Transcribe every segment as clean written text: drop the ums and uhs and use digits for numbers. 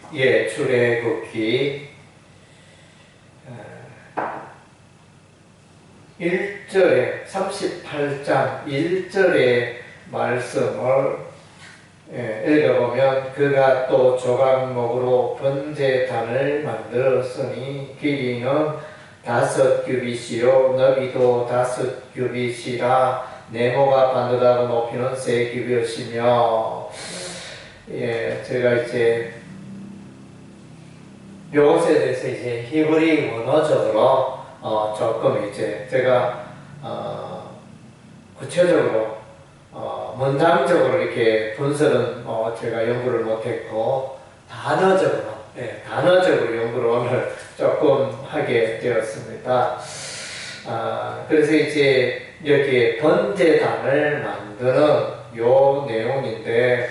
출애굽기 1절에 38장 1절의 말씀을 읽어보면 그가 또 조각목으로 번제단을 만들었으니 길이는 5규빗이요 너비도 5규빗이라 네모가 반듯하고 높이는 3규빗이며 제가 이제 요것에 대해서 이제 히브리 원어적으로 조금 이제 제가 구체적으로 문장적으로 이렇게 분석은 제가 연구를 못했고 단어적으로 연구를 오늘 조금 하게 되었습니다. 그래서 이제 여기 번제단을 만드는 요 내용인데,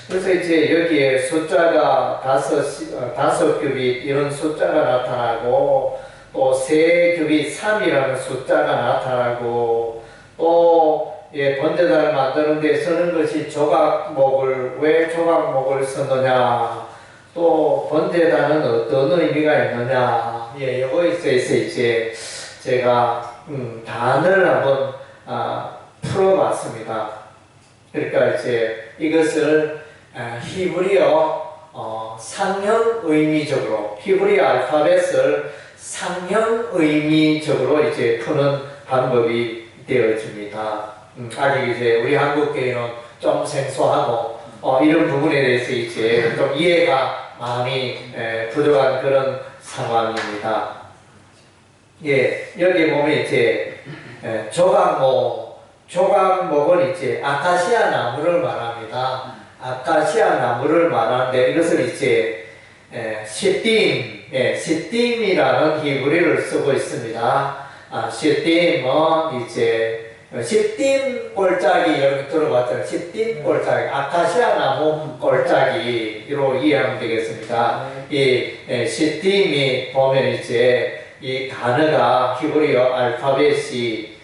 그래서 이제 여기에 숫자가 5규빗 이런 숫자가 나타나고 또 3규빗 3이라는 숫자가 나타나고 또 번제단을 만드는 데 쓰는 것이 조각목을 왜 조각목을 쓰느냐, 또 번제단은 어떤 의미가 있느냐, 이거에 있어서 이제 제가 단어를 한번 풀어봤습니다. 그러니까 이제 이것을 히브리어 상형 의미적으로 히브리어 알파벳을 상형 의미적으로 이제 푸는 방법이 되어집니다. 아직 이제 우리 한국계는 좀 생소하고 이런 부분에 대해서 이제 좀 이해가 많이 부족한 그런 상황입니다. 여기 보면 이제 조각목은 이제 아카시아 나무를 말합니다. 아카시아 나무를 말하는데 이것을 이제 시딤이라는 히브리어를 쓰고 있습니다. 시딤은 이제 시딤 꼴짜기 여러분 들어봤잖아요. 시딤 꼴짜기, 아카시아 나무 꼴짜기로 이해하면 되겠습니다. 이 시딤이 보면 이제 이 단어가 히브리어 알파벳이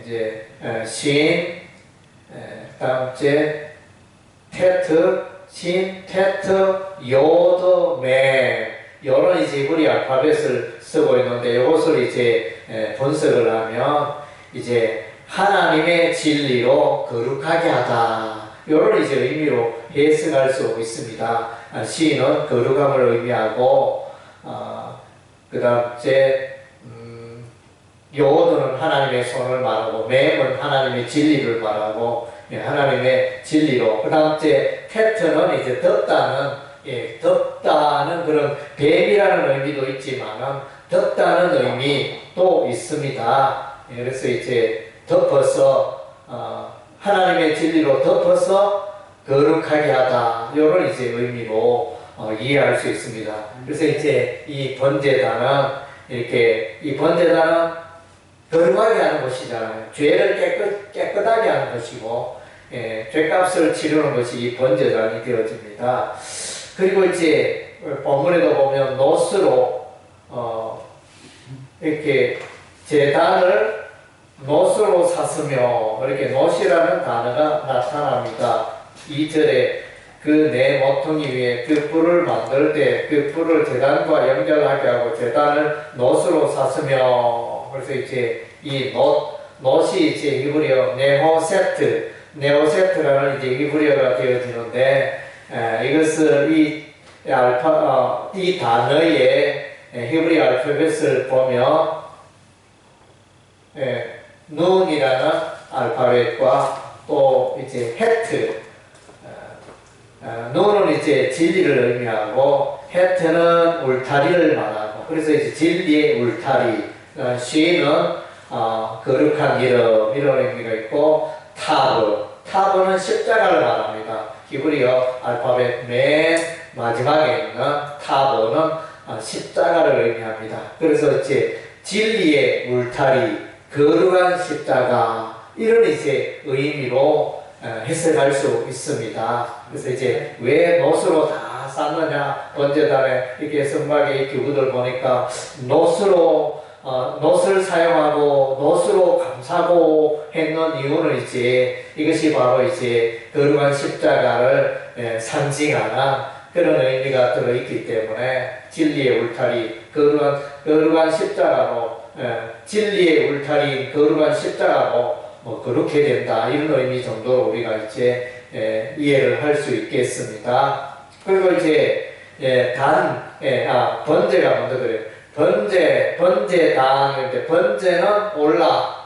이제 신, 다음 제 테트, 신, 테트, 요드, 매 이런 이제 히브리 알파벳을 쓰고 있는데 이것을 이제 분석을 하면 이제 하나님의 진리로 거룩하게 하다 이런 이제 의미로 해석할 수 있습니다. 신은 거룩함을 의미하고 그 다음 제 요드는 하나님의 손을 말하고 맴은 하나님의 진리를 말하고 하나님의 진리로, 그 다음 제 테트는 이제 덮다는 그런 뱀이라는 의미도 있지만은 덮다는 의미도 있습니다. 그래서 이제 덮어서 하나님의 진리로 덮어서 거룩하게 하다 이런 이제 의미로 이해할 수 있습니다. 그래서 이제 이 번제단은 이렇게 이 번제단은 거룩하게 하는 것이잖아요. 죄를 깨끗하게 하는 것이고 죄값을 치르는 것이 이 번제단이 되어집니다. 그리고 이제 본문에도 보면 노스로 이렇게 제단을 노스로 샀으며 이렇게 노시라는 단어가 나타납니다. 2절에 그 내 모퉁이 위에 그 뿔을 만들 때 그 뿔을 제단과 연결하게 하고 제단을 노스로 샀으며, 그래서 이제 이 놋이 이제 히브리어 네호세트라는 이제 히브리어가 되어지는데, 이것을 이 단어의 히브리 알파벳을 보면 눈이라는 알파벳과 또 이제 헤트, 눈은 이제 진리를 의미하고 헤트는 울타리를 말하고, 그래서 이제 진리의 울타리, 시는 거룩한 이름 이런 의미가 있고, 타브는 십자가를 말합니다. 히브리어 알파벳 맨 마지막에 있는 타브는 십자가를 의미합니다. 그래서 이제 진리의 울타리, 거룩한 십자가 이런 이제 의미로 해석할 수 있습니다. 그래서 이제 왜 놋으로 다 쌌느냐, 번제단에 이렇게 성막의 기구들 보니까 놋을 사용하고 놋으로 감싸고 했는 이유는 이제 이것이 바로 이제 거룩한 십자가를 상징하는 그런 의미가 들어있기 때문에 진리의 울타리, 거룩한 십자가로, 진리의 울타리, 거룩한 십자가로 뭐 그렇게 된다, 이런 의미 정도로 우리가 이제 이해를 할 수 있겠습니다. 그리고 이제 번제가 먼저 그래요. 번제단인데, 번제는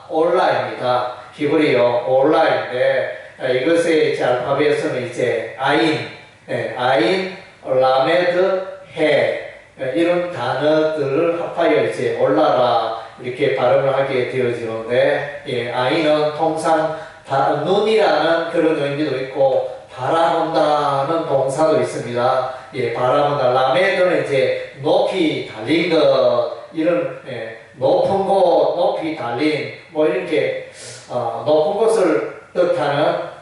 올라입니다. 히브리어 올라인데, 이것의 이제 알파벳은 이제 아인, 라메드, 해, 이런 단어들을 합하여 이제 올라라, 이렇게 발음을 하게 되어지는데, 아인은 통상 눈이라는 그런 의미도 있고, 바라본다는 동사도 있습니다. 바라본다. 라메드는 이제 높이 달린 것, 이런, 높은 곳, 높이 달린, 뭐 이렇게, 높은 것을 뜻하는,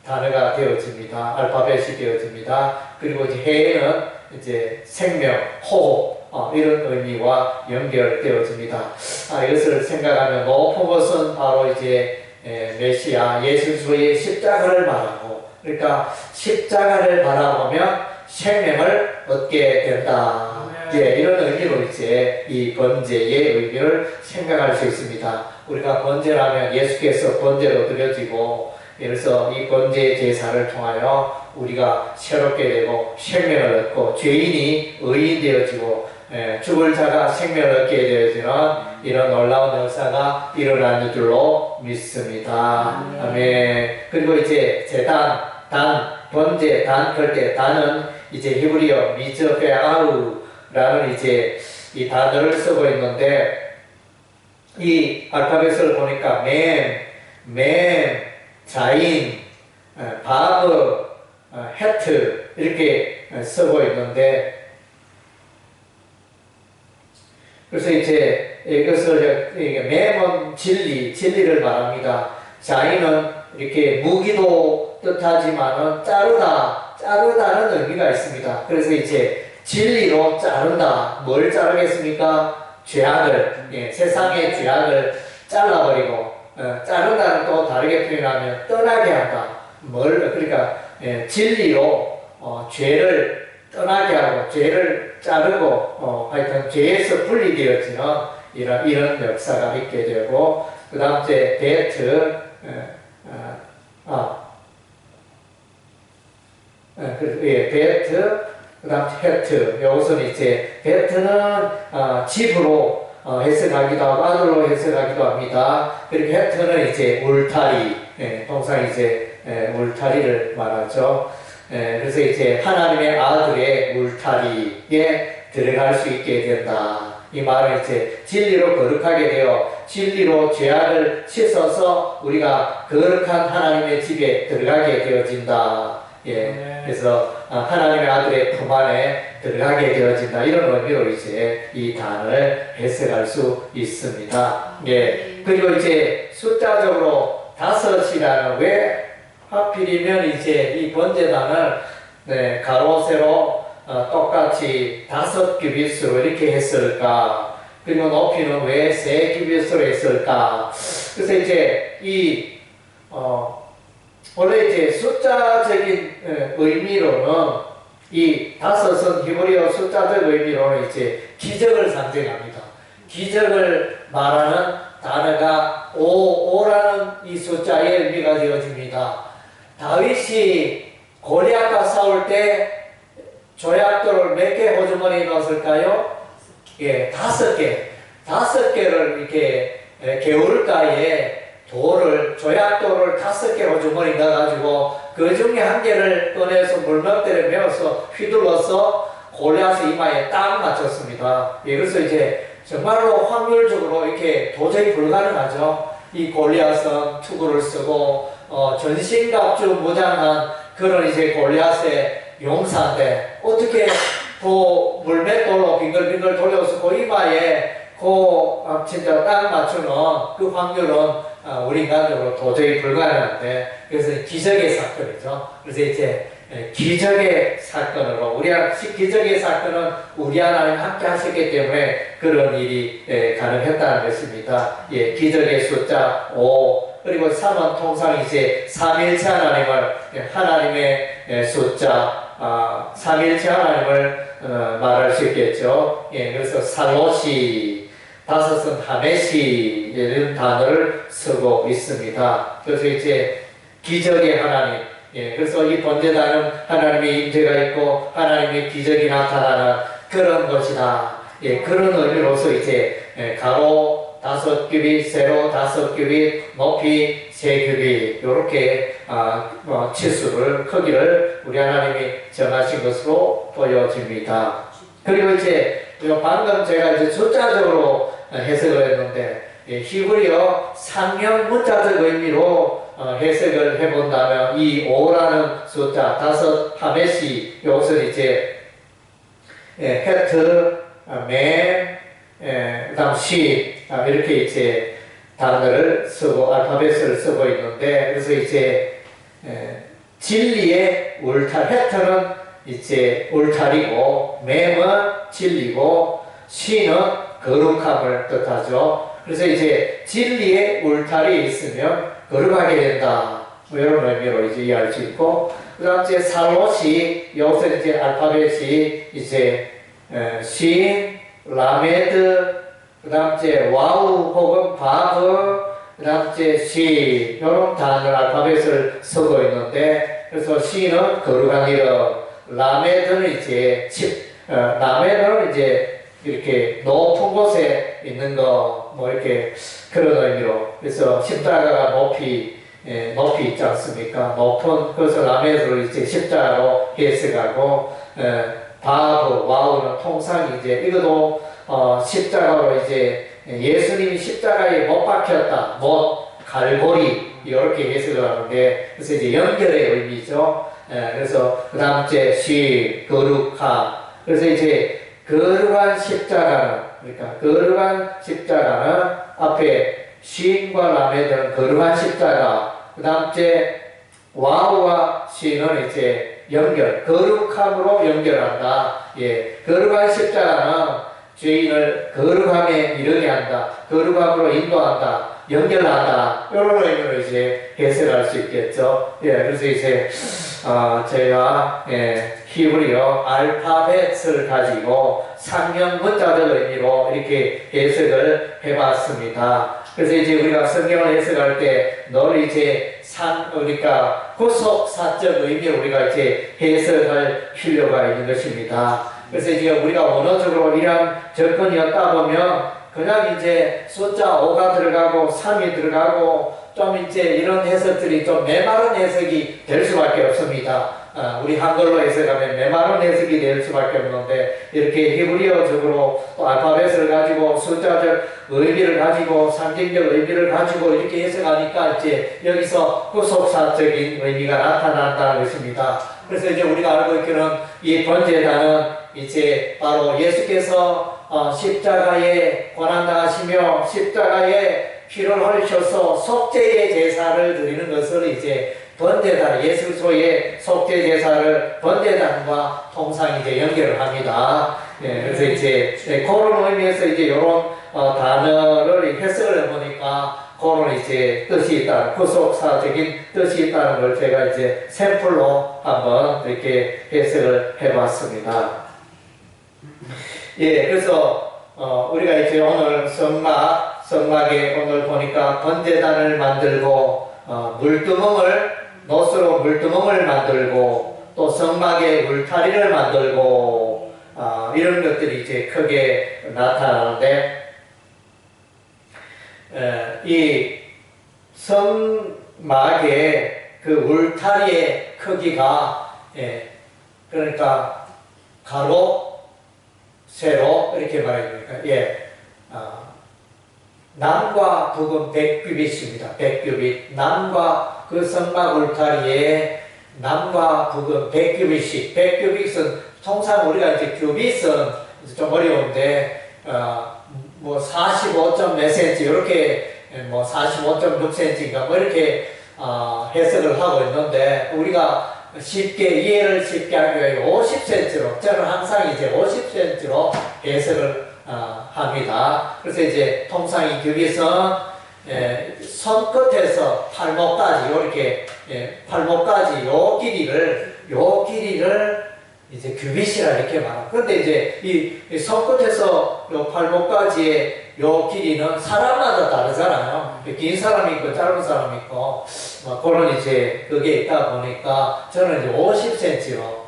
단어가 되어집니다. 알파벳이 되어집니다. 그리고 이제 해는 이제 생명, 호흡, 이런 의미와 연결되어집니다. 이것을 생각하면 높은 것은 바로 이제 메시아 예수 그리스도의 십자가를 말하고, 그러니까 십자가를 바라보면 생명을 얻게 된다. 이런 의미로 이제 이 번제의 의미를 생각할 수 있습니다. 우리가 번제라면 예수께서 번제로 드려지고, 그래서 이 번제 제사를 통하여 우리가 새롭게 되고 생명을 얻고, 죄인이 의인 되어지고 죽을 자가 생명을 얻게 되어지는 이런 놀라운 역사가 일어나는 줄로 믿습니다. 아멘. 그리고 이제 제단, 번제, 그럴 때 단은 이제 히브리어 미즈베아우라는 이제 이 단어를 쓰고 있는데, 이 알파벳을 보니까 맨, 자인, 바브, 헤트 이렇게 쓰고 있는데, 그래서 이제 이것을 매번 진리를 말합니다. 자인은 이렇게 무기도 뜻하지만은 자르다는 의미가 있습니다. 그래서 이제 진리로 자른다. 뭘 자르겠습니까? 죄악을, 세상의 죄악을 잘라버리고, 자른다는 또 다르게 표현하면 떠나게 한다. 그러니까 진리로 죄를 떠나게 하고, 죄를 자르고, 하여튼 죄에서 분리되어지는 이런 역사가 있게 되고, 그 다음 이제 베트, 베트, 그 다음 헤트. 이것은 이제 베트는 집으로 해석하기도 하고 아들로 해석하기도 합니다. 그리고 헤트는 이제 울타리, 통상 이제 울타리를 말하죠. 그래서 이제 하나님의 아들의 울타리에 들어갈 수 있게 된다. 이 말은 이제 진리로 거룩하게 되어 진리로 죄악을 씻어서 우리가 거룩한 하나님의 집에 들어가게 되어진다. 그래서 하나님의 아들의 품 안에 들어가게 되어진다. 이런 의미로 이제 이 단어를 해석할 수 있습니다. 그리고 이제 숫자적으로 5이라는, 왜 하필이면 이제 이 번제단을 가로 세로 똑같이 5규빗으로 이렇게 했을까? 그리고 높이는 왜 3규빗으로 했을까? 그래서 이제 원래 이제 숫자적인 의미로는 이 5은 히브리어 숫자적 의미로는 이제 기적을 상징합니다. 기적을 말하는 단어가 5라는 이 숫자의 의미가 되어집니다. 다윗이 골리앗과 싸울 때 조약돌을 몇 개 호주머니에 넣었을까요? 5개. 5개를 이렇게 개울가에 조약돌을 5개 호주머니 넣어가지고 그 중에 1개를 꺼내서 물먹대를 메어서 휘둘러서 골리앗의 이마에 딱 맞췄습니다. 그래서 이제 정말로 확률적으로 이렇게 도저히 불가능하죠. 이 골리앗은 투구를 쓰고 전신갑주 무장한 그런 이제 골리앗의 용사인데, 어떻게 그 물맷돌로 빙글빙글 돌려서 그 이마에 진짜 딱 맞추는 그 확률은 우리 인간적으로 도저히 불가능한데, 그래서 기적의 사건이죠. 그래서 이제 기적의 사건으로, 기적의 사건은 우리 하나님 함께 하셨기 때문에 그런 일이 가능했다는 것입니다. 기적의 숫자 5, 그리고 3은 통상 이제 삼일체 하나님의 숫자 삼일체 하나님을 말할 수 있겠죠. 예, 그래서 살로시, 다섯은 하메시 이런 단어를 쓰고 있습니다. 그래서 이제 기적의 하나님, 예, 그래서 이 번제단은 하나님의 임재가 있고 하나님의 기적이 나타나는 그런 것이다. 예, 그런 의미로서 이제 가로 5규빗, 세로 5규빗, 높이 3규빗 이렇게 치수를 크기를 우리 하나님이 정하신 것으로 보여집니다. 그리고 이제 방금 제가 이제 숫자적으로 해석을 했는데 히브리어 상형 문자적 의미로 해석을 해본다면 이 5라는 숫자 5 하메시 이것을 이제 헤트, 맨, 그다음 시 이렇게 이제 단어를 쓰고 알파벳을 쓰고 있는데 그래서 이제 진리의 울타리 헤트는 이제 울타리고 맴은 진리고 시는 거룩함을 뜻하죠. 그래서 이제 진리의 울타리에 있으면 거룩하게 된다. 뭐 이런 의미로 이제 이해할 수 있고 그 다음 이제 살롯이 여기서 이제 알파벳이 이제 신, 라메드, 그 다음 이제 와우 혹은 바브, 그 다음 이제 시 이런 단어 알파벳을 쓰고 있는데 그래서 시는 거룩한 이름, 라메드는 이제 라메드는 이제 이렇게 높은 곳에 있는 거 뭐 이렇게 그런 의미로 그래서 십자가가 높이 있지 않습니까? 높은 그래서 라메드를 이제 십자가로 해석하고 바브 와우는 통상 이제 이것도 십자가로 이제 예수님이 십자가에 못 박혔다, 못 갈고리 이렇게 해석을 하는데 그래서 이제 연결의 의미죠. 그래서 그 다음 이제 시 거룩함 그래서 이제 거룩한 십자가는 그러니까 거룩한 십자가는 앞에 시인과 라메드는 거룩한 십자가 그 다음 이제 와우와 시는 이제 연결 거룩함으로 연결한다. 예, 거룩한 십자가는 죄인을 거룩함에 이르게 한다. 거룩함으로 인도한다. 연결한다. 이런 의미로 이제 해석할 수 있겠죠. 예, 그래서 이제 제가 히브리어 알파벳을 가지고 상형 문자적 의미로 이렇게 해석을 해봤습니다. 그래서 이제 우리가 성경을 해석할 때 늘 이제 그러니까 구속사적 의미로 우리가 이제 해석할 필요가 있는 것입니다. 그래서 이제 우리가 원어적으로 이런 접근이 없다 보면 그냥 이제 숫자 5가 들어가고 3이 들어가고 좀 이제 이런 해석들이 좀 메마른 해석이 될 수밖에 없습니다. 우리 한글로 해석하면 메마른 해석이 될 수밖에 없는데 이렇게 히브리어적으로 또 알파벳을 가지고 숫자적 의미를 가지고 상징적 의미를 가지고 이렇게 해석하니까 이제 여기서 구속사적인 의미가 나타난다는 것입니다. 그래서 이제 우리가 알고 있기는 이 번제단은 이제 바로 예수께서 십자가에 고난당하시며 십자가에 피를 흘리셔서 속죄의 제사를 드리는 것을 이제 번제단, 예수소의 속죄 제사를 번제단과 통상 이제 연결을 합니다. 예, 그래서 이제 그런 의미에서 이제 이런 단어를 해석을 해보니까 그런 이제 뜻이 있다, 구속사적인 뜻이 있다는 걸 제가 이제 샘플로 한번 이렇게 해석을 해봤습니다. 예, 그래서 우리가 이제 오늘 성막에 오늘 보니까 번제단을 만들고 노스로 물두멍을 만들고 또 성막에 울타리를 만들고 이런 것들이 이제 크게 나타나는데 이 성막의 그 울타리의 크기가 그러니까 가로 세로 이렇게 말해줍니까? 남과 북은 100규빗입니다. 100규빗. 남과 그 성막 울타리에 남과 북은 100규빗씩. 100규빗은 통상 우리가 이제 규빗은 좀 어려운데 뭐 45점 몇 cm 이렇게 뭐 45.6cm인가 뭐 이렇게 해석을 하고 있는데 우리가 이해를 쉽게 하기 위해 50cm로 저는 항상 이제 50cm로 해석을 합니다. 그래서 이제 통상 이 규빗은 손끝에서 팔목까지 이렇게 팔목까지 요 길이를 이제 규빗이라 이렇게 말합니다. 그런데 이제 이 손끝에서 요 팔목까지의 요 길이는 사람마다 다르잖아요. 긴 사람이 있고 짧은 사람이 있고 그런 이제 그게 있다 보니까 저는 이제 50cm로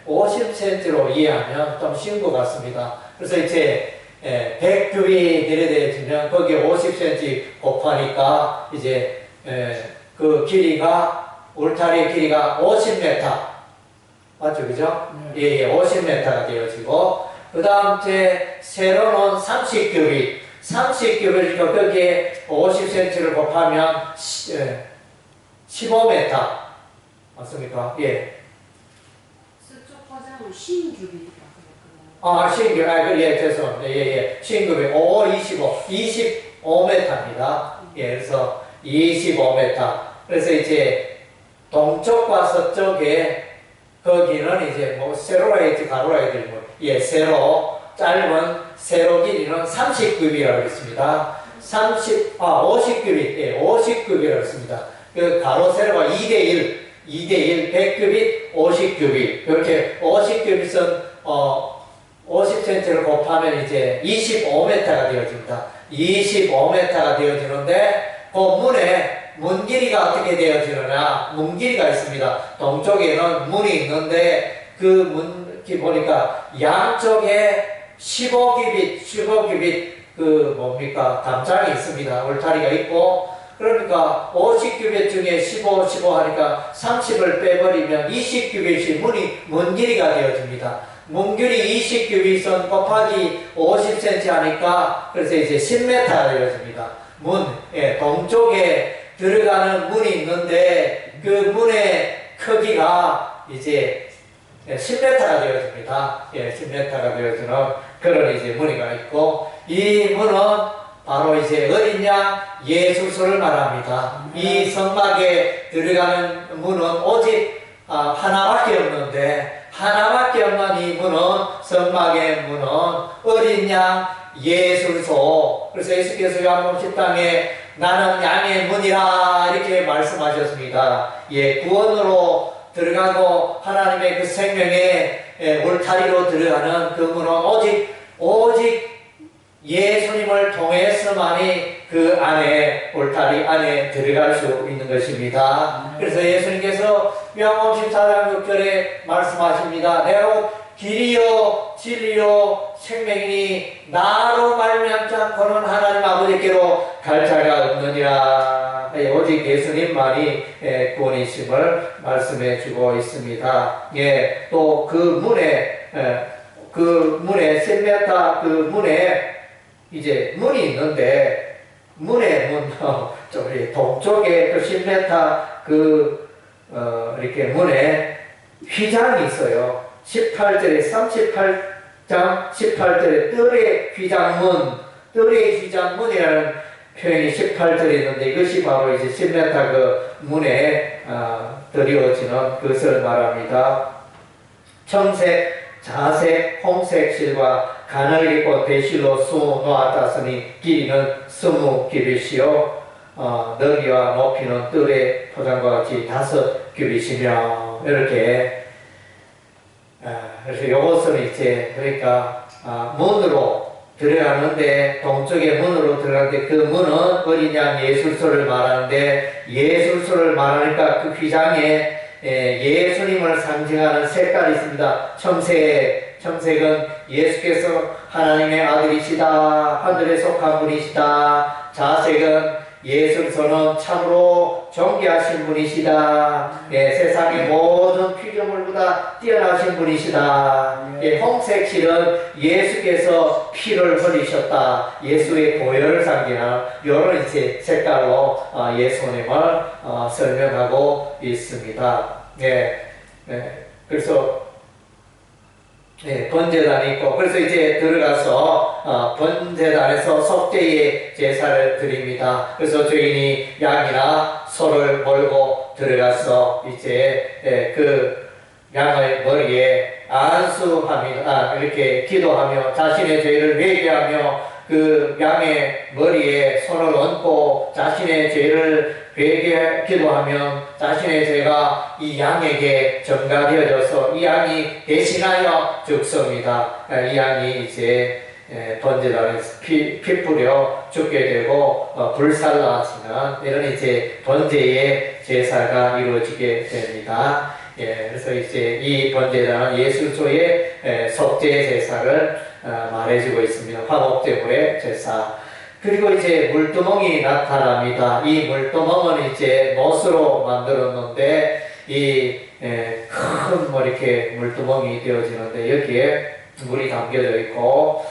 50cm로 이해하면 좀 쉬운 것 같습니다. 그래서 이제 100규빗 들여대주면 거기에 50cm 곱하니까 이제 그 길이가 울타리의 길이가 50m 맞죠, 그죠? 예, 50m가 되어지고 그 다음 이제 세로 놓은 30규빗 30규빗이니까 거기에 50cm를 곱하면 15m 맞습니까? 예. 서쪽 화장은 신규빗이라고 신규빗, 예, 죄송합니다. 예, 신규빗 5, 25, 25m입니다. 예, 그래서 25m. 그래서 이제 동쪽과 서쪽에 거기는 이제 뭐 세로라 했지 가로라 했지 세로 짧은 세로 길이는 30규빗이라고 했습니다. 50규빗, 50규빗이라고 했습니다. 그 가로 세로가 2대1, 100규빗, 50규빗. 이렇게 50규빗은 50cm를 곱하면 이제 25m가 되어집니다. 25m가 되어지는데 그 문 길이가 어떻게 되어지느냐? 문 길이가 있습니다. 동쪽에는 문이 있는데 그 문이 보니까 양쪽에 15규빗 그 뭡니까? 담장이 있습니다. 울타리가 있고 그러니까 50규빗 중에 15 하니까 30을 빼버리면 20규빗이 문 길이가 되어집니다. 문 길이 20규빗은 곱하기 50cm 하니까 그래서 이제 10m가 되어집니다. 동쪽에 들어가는 문이 있는데 그 문의 크기가 이제 10m가 되어집니다. 10m가 되어지는 그런 이제 무늬가 있고 이 문은 바로 이제 어린 양 예수소를 말합니다. 이 성막에 들어가는 문은 오직 하나밖에 없는데 하나밖에 없는 이 문은 성막의 문은 어린 양 예수소. 그래서 예수께서 요한복음 10장에 나는 양의 문이라 이렇게 말씀하셨습니다. 구원으로 들어가고 하나님의 그 생명의 울타리로 들어가는 그 문은 오직 예수님을 통해서만이 그 안에 울타리 안에 들어갈 수 있는 것입니다. 그래서 예수님께서 요한복음 14장 6절에 말씀하십니다. 내가 길이요 진리요 생명이니 나로 말미암지 않고는 하나님 아버지께로 갈 자가 없느니라. 오직 예수님만이 구원이심을 말씀해 주고 있습니다. 또 그 문에 10m 그 문에 이제 문이 있는데 좀 동쪽에 또 10m 이렇게 문에 휘장이 있어요. 18절에 38장 18절에 뜰의 휘장문이라는 표현이 18절에 있는데 이것이 바로 이제 10m 그 문에 드리워지는 것을 말합니다. 청색, 자색, 홍색 실과 가늘게 꽃 배실로 수놓았다으니 길이는 20규빗이요 너비와 높이는 뜰의 포장과 같이 5규빗이며 이렇게 그래서 이것은 이제 그러니까 문으로 들어가는데 동쪽의 문으로 들어가는데 그 문은 어린 양 예술소를 말하는데 예술소를 말하니까 그 휘장에 예수님을 상징하는 색깔이 있습니다. 청색은 예수께서 하나님의 아들이시다. 하늘에 속한 분이시다. 자색은 예수께서는 참으로 존귀하신 분이시다. 세상의 모든 피조물보다 뛰어나신 분이시다. 홍색 실은 예수께서 피를 흘리셨다. 예수의 보혈을 상징하는 이런 이제 색깔로 예수님을 설명하고 있습니다. 그래서 번제단이 있고 그래서 이제 들어가서 번제단에서 속죄의 제사를 드립니다. 그래서 죄인이 양이나 소를 몰고 들어가서 이제 그 양의 머리에 안수합니다. 이렇게 기도하며 자신의 죄를 회개하며 그 양의 머리에 손을 얹고 자신의 죄를 회개 기도하면 자신의 죄가 이 양에게 전가되어져서 이 양이 대신하여 죽습니다. 이 양이 이제 번제단에서 피 뿌려 죽게 되고 불살라지는 이런 이제 번제의 제사가 이루어지게 됩니다. 그래서 이제 이 번제단은 예수 그리스도의 속죄 제사를 말해주고 있습니다. 화목제물의 제사. 그리고 이제 물두멍이 나타납니다. 이 물두멍은 이제 못으로 만들었는데 큰 뭐 이렇게 물두멍이 되어지는데 여기에 물이 담겨져 있고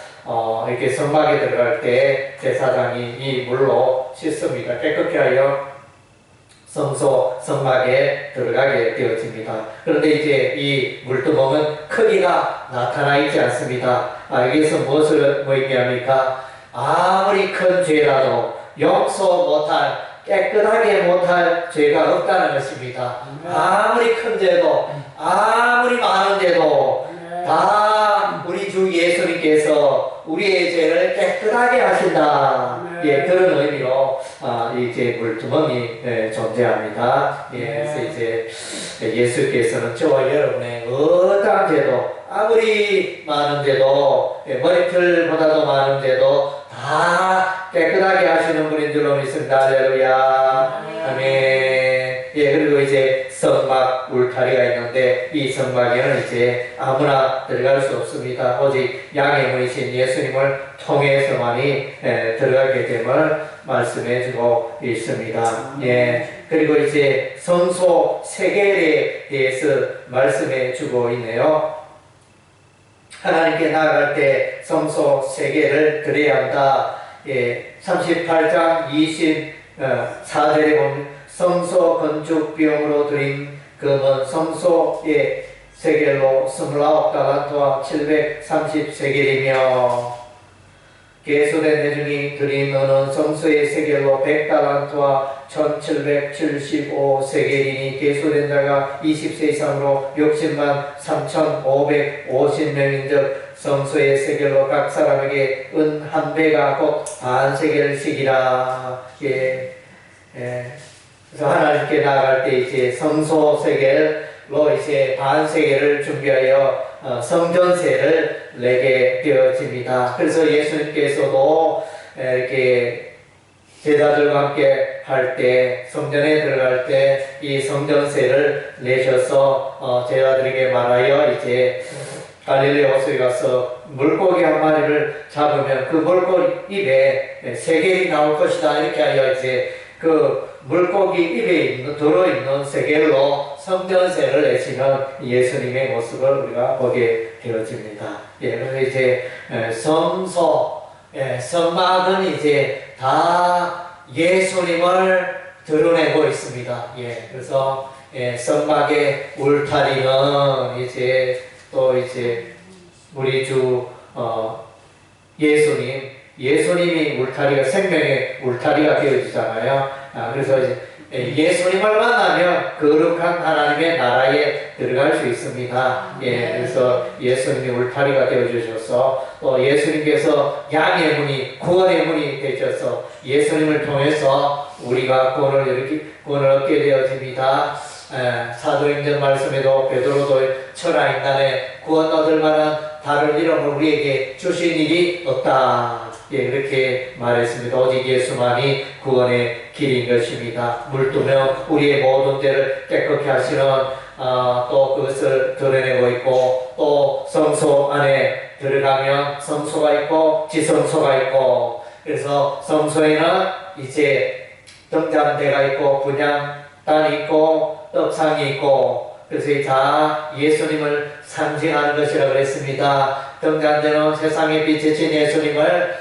이렇게 성막에 들어갈 때 제사장이 이 물로 씻습니다. 깨끗게 하여 성소 성막에 들어가게 되어집니다. 그런데 이제 이 물두멍은 크기가 나타나 있지 않습니다. 여기서 무엇을 의미합니까? 아무리 큰 죄라도 용서 못할, 깨끗하게 못할 죄가 없다는 것입니다. 아무리 큰 죄도, 아무리 많은 죄도 다 우리 주 예수님께서 우리의 죄를 깨끗하게 하신다. 그런 의미로 이제 물두멍이 존재합니다. 그래서 이제 예수께서는 저와 여러분의 어떠한 죄도, 아무리 많은 죄도, 머리털보다도 많은 죄도 다 깨끗하게 하시는 분인 줄로 믿습니다. 할렐루야. 아멘. 그리고 이제 성막 울타리가 있는데 이 성막에는 이제 아무나 들어갈 수 없습니다. 오직 양의 문이신 예수님을 통해서만이 들어가게 됨을 말씀해주고 있습니다. 그리고 이제 성소 세계에 대해서 말씀해주고 있네요. 하나님께 나아갈 때 성소 세계를 드려야 한다. 38장 24절에 보면 성소 건축 비용으로 드린 금은 성소의 세겔로 29달란트와 730세겔이며 계수된 내중이 드린 은은 성소의 세겔로 100달란트와 1775세겔이니 계수된 자가 20세 이상으로 60만 3550명인즉 성소의 세겔로 각 사람에게 은 한 배가 곧 반세겔씩이라. 그래서 하나님께 나아갈 때 이제 성소 세겔로 이제 반세겔을 준비하여 성전세를 내게 되어집니다. 그래서 예수님께서도 이렇게 제자들과 함께 할 때 성전에 들어갈 때 이 성전세를 내셔서 제자들에게 말하여 이제 갈릴리 호수에 가서 물고기 한 마리를 잡으면 그 물고기 입에 세겔이 나올 것이다. 이렇게 하여 이제 그 물고기 입에 들어있는 세겔로 성전세를 내시는 예수님의 모습을 우리가 보게 되어집니다. 그래서 이제 성소, 성막은 이제 다 예수님을 드러내고 있습니다. 그래서 성막의 울타리는 이제 또 이제 우리 주 예수님이 울타리가 생명의 울타리가 되어지잖아요. 그래서 이제 예수님을 만나면 거룩한 하나님의 나라에 들어갈 수 있습니다. 그래서 예수님이 울타리가 되어주셔서 또 예수님께서 양의 문이, 구원의 문이 되셔서 예수님을 통해서 우리가 구원을 얻게 되어집니다. 사도행전 말씀에도 베드로도 천하인간에 구원 얻을 만한 다른 이름을 우리에게 주신 일이 없다. 그렇게 말했습니다. 오직 예수만이 구원의 길인 것입니다. 물두명 우리의 모든 죄를 깨끗게 하시는 또 그것을 드러내고 있고 또 성소 안에 들어가면 성소가 있고 지성소가 있고 그래서 성소에는 이제 등잔대가 있고 분향단이 있고 떡상이 있고 그래서 다 예수님을 상징하는 것이라고 그랬습니다. 등잔대는 세상에 빛이신 예수님을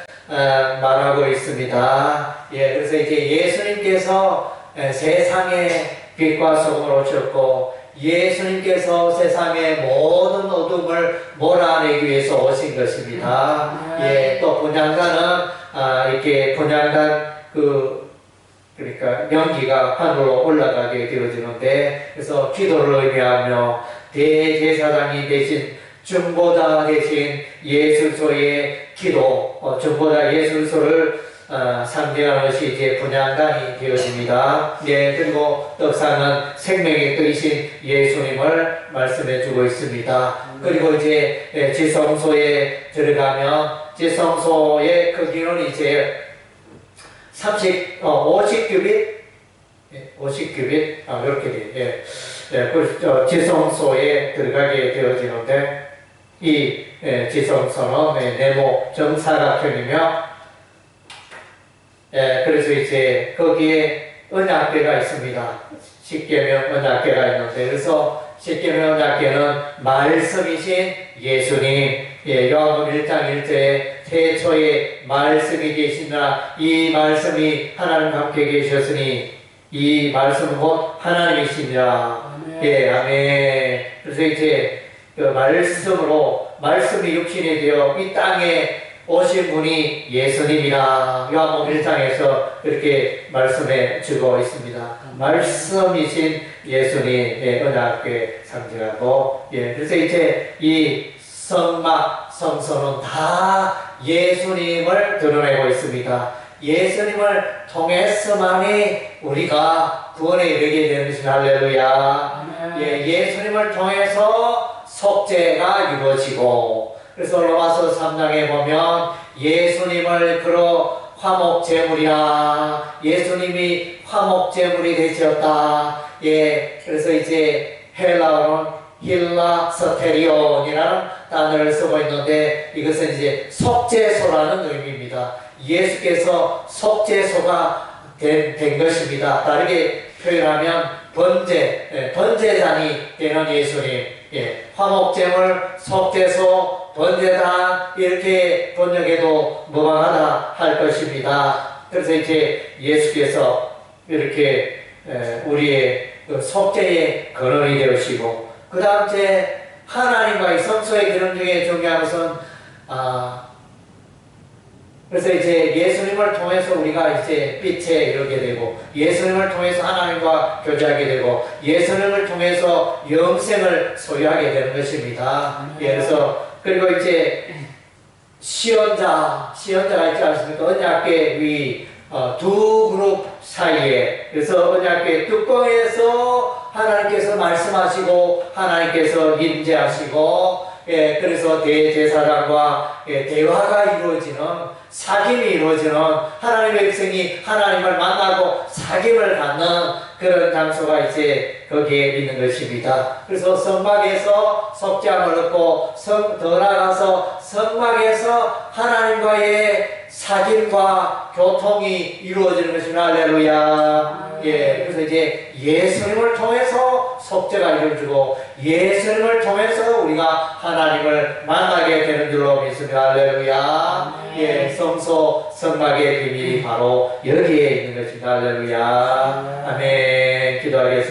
말하고 있습니다. 그래서 이제 예수님께서 세상의 빛과 소금을 오셨고 예수님께서 세상의 모든 어둠을 몰아내기 위해서 오신 것입니다. 또 분향단은 이렇게 분향단 그러니까 연기가 하늘로 올라가게 되어지는데 그래서 기도를 의미하며 대제사장이 되신 중보자 대신 예술소의 기도, 중보자 예술소를 상징하는 것이 이제 분향단이 되어집니다. 예, 그리고 떡상은 생명의 끓이신 예수님을 말씀해 주고 있습니다. 그리고 이제 지성소에 들어가면 지성소의 크기는 이제 50규빗, 50규빗, 이렇게 돼요. 그 지성소에 들어가게 되어지는데, 이 지성소는 네모 정사각형이며, 그래서 이제 거기에 언약궤가 있습니다. 십계명 언약궤가 있는데, 그래서 십계명 언약궤는 말씀이신 예수님, 요한복음 1장 1절에 태초에 말씀이 계시나 이 말씀이 하나님과 함께 계셨으니 이 말씀은 곧 하나님이시니라. 예, 아멘. 그래서 이제 그 말씀으로 말씀이 육신이 되어 이 땅에 오신 분이 예수님이라 요한복음 1장에서 이렇게 말씀해 주고 있습니다. 말씀이신 예수님의 언약궤 상징하고, 그래서 이제 이 성막, 성소는 다 예수님을 드러내고 있습니다. 예수님을 통해서만이 우리가 구원에 이르게 되는 것입니다. 할렐루야. 예수님을 통해서 속죄가 이루어지고, 그래서 로마서 3장에 보면 예수님을 그로 화목제물이라, 예수님이 화목제물이 되셨다. 그래서 이제 헬라어는 힐라스테리온이라는 단어를 쓰고 있는데, 이것은 이제 속죄소라는 의미입니다. 예수께서 속죄소가 된 것입니다. 다르게 표현하면 번제단이 되는 예수님, 화목제물, 속죄소, 번제단, 이렇게 번역해도 무방하다 할 것입니다. 그래서 이제 예수께서 이렇게 우리의 그 속죄의 근원이 되시고, 그 다음 이제 하나님과의 성소의 기능 중에 중요한 것은, 그래서 이제 예수님을 통해서 우리가 이제 빛에 이르게 되고, 예수님을 통해서 하나님과 교제하게 되고, 예수님을 통해서 영생을 소유하게 되는 것입니다. 그래서, 그리고 이제 시언자가 있지 않습니까? 언약궤 위, 두 그룹 사이에, 그래서 언약궤 뚜껑에서 하나님께서 말씀하시고, 하나님께서 임재하시고, 그래서 대제사장과 대화가 이루어지는, 사귐이 이루어지는, 하나님의 백성이 하나님을 만나고 사귐을 갖는 그런 장소가 이제 거기에 있는 것입니다. 그래서 성막에서 속죄함을 얻고, 더 나아가서 성막에서 하나님과의 사귐과 교통이 이루어지는 것입니다. 할렐루야. 그래서 이제 예수님을 통해서 속죄가 이루어지고, 예수님을 통해서 우리가 하나님을 만나게 되는 줄로 믿습니다. 할렐루야. 성소, 성막의 비밀이 바로 여기에 있는 것입니다. 할렐루야. 아멘. 기도하겠습니다.